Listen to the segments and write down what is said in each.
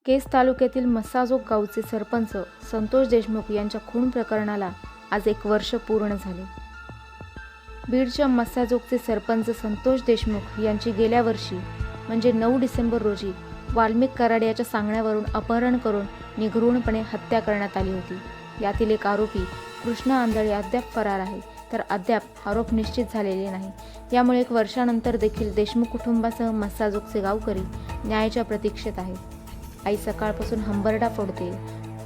केज तालुक्यातील मस्साजोग गावचे सरपंच संतोष देशमुख यांच्या खून प्रकरणाला आज 1 वर्ष पूर्ण झाले. बीडच्या मस्साजोगचे सरपंच संतोष देशमुख यांची गेल्या वर्षी म्हणजे 9 डिसेंबर रोजी वाल्मिक कराड याच्या सांगण्यावरून अपहरण करून निगरूळपणे हत्या करण्यात आली होती. यातील एक आरोपी कृष्णा आंधळे अद्याप फरार आहे, तर अद्याप आरोप निश्चित झालेले नाही. यामुळे 1 वर्षानंतर देखील देशमुख कुटुंबासह मस्साजोगचे गावकरी न्यायाच्या प्रतीक्षेत आहेत. आई सकाळपासून हंबरडा फोडते,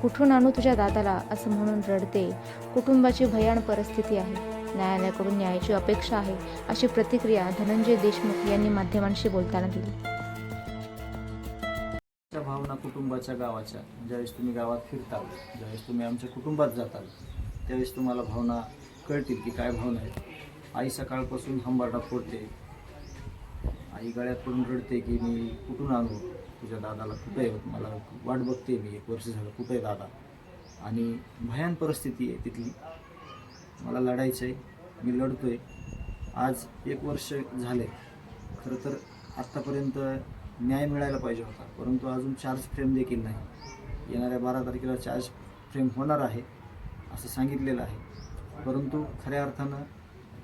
कुठून आणू तुझ्या दादाला असं म्हणून रडते. कुटुंबाची भयान परिस्थिती आहे. न्यायालयाकडून न्यायाची अपेक्षा आहे, अशी प्रतिक्रिया धनंजय देशमुख यांनी माध्यमांशी बोलताना दिली. भावना कुटुंबाच्या गावाच्या ज्यावेळेस तुम्ही गावात फिरताल, ज्यावेळेस तुम्ही आमच्या कुटुंबात जाताल, त्यावेळेस तुम्हाला भावना कळतील की काय भावना आहेत. आई सकाळपासून हंबरडा फोडते, आई गळ्यात पडून रडते की मी कुठून आणू तुझ्या दादाला, कुठे आहे, मला वाट बघते मी 1 वर्ष झालं, कुठे आहे दादा. आणि भयान परिस्थिती आहे तिथली. मला लढायचं आहे, मी लढतोय. आज 1 वर्ष झाले. खरं तर आत्तापर्यंत न्याय मिळायला पाहिजे होता, परंतु अजून चार्ज फ्रेम देखील नाही. येणाऱ्या 12 तारखेला चार्ज फ्रेम होणार आहे असं सांगितलेलं आहे. परंतु खऱ्या अर्थानं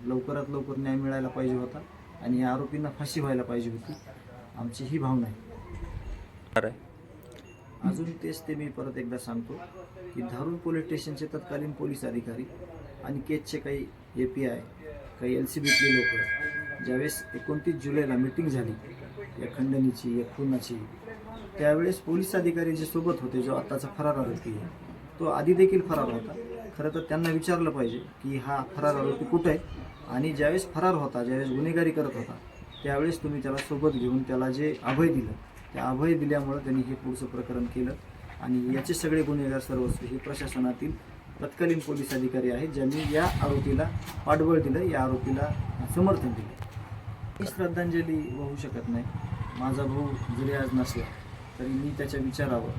लवकरात लवकर न्याय मिळायला पाहिजे होता आणि या आरोपींना फाशी व्हायला पाहिजे होती. आमची ही भावना आहे. अजून तेच ते मी परत एकदा सांगतो की धारूर पोलीस स्टेशनचे तत्कालीन पोलीस अधिकारी आणि केजचे काही API, काही LCBतले लोक ज्यावेळेस 29 जुलैला मीटिंग झाली या खंडणीची, या खुनाची, त्यावेळेस पोलीस अधिकारी जे सोबत होते, जो आत्ताचा फरार आरोपी आहे, तो आधी देखील फरार होता. खरं तर त्यांना विचारलं पाहिजे की हा फरार आरोपी कुठं आहे. आणि ज्यावेळेस फरार होता, ज्यावेळेस गुन्हेगारी करत होता, त्यावेळेस तुम्ही त्याला सोबत घेऊन त्याला जे अभय दिलं, त्या अभय दिल्यामुळं त्यांनी हे पुढचं प्रकरण केलं. आणि याचे सगळे गुन्हेगार सर्वस्व हे प्रशासनातील तत्कालीन पोलीस अधिकारी आहेत, ज्यांनी या आरोपीला पाठबळ दिलं, या आरोपीला समर्थन दिलं. ही श्रद्धांजली वाहू शकत नाही. माझा भाऊ जरी आज नसला तरी मी त्याच्या विचारावर,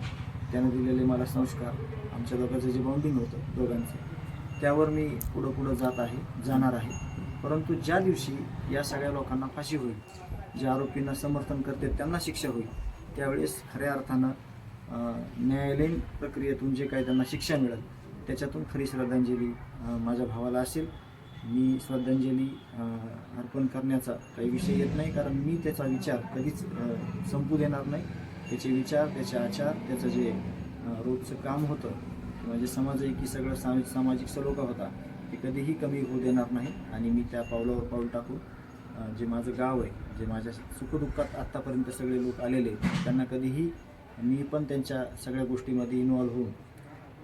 त्यानं दिलेले मला संस्कार, आमच्या दोघांचं जे बॉन्डिंग होतं दोघांचं, त्यावर मी पुढं जाणार आहे. परंतु ज्या दिवशी या सगळ्या लोकांना फाशी होईल, ज्या आरोपींना समर्थन करते त्यांना शिक्षा होईल, त्यावेळेस खऱ्या अर्थानं न्यायालयीन प्रक्रियेतून जे काही त्यांना शिक्षा मिळेल, त्याच्यातून खरी श्रद्धांजली माझ्या भावाला असेल. मी श्रद्धांजली अर्पण करण्याचा काही विषय येत नाही, कारण मी त्याचा विचार कधीच संपू देणार नाही. त्याचे विचार, त्याचे आचार, त्याचं जे रोजचं काम होतं किंवा जे समाजाची सगळं सामाजिक सलोखा होता, ते कधीही कमी होऊ देणार नाही. आणि मी त्या पावलावर पाऊल टाकून जे माझं गाव आहे, जे माझ्या सुखदुःखात आत्तापर्यंत सगळे लोक आलेले, त्यांना कधीही मी पण त्यांच्या सगळ्या गोष्टीमध्ये इन्व्हॉल्व्ह होऊन,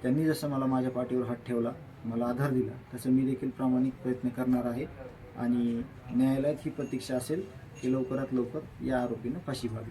त्यांनी जसं मला माझ्या पाठीवर हात ठेवला, मला आधार दिला, तसं मी देखील प्रामाणिक प्रयत्न करणार आहे. आणि न्यायालयात ही प्रतीक्षा असेल की लवकरात लवकर या आरोपींना फाशी व्हावी.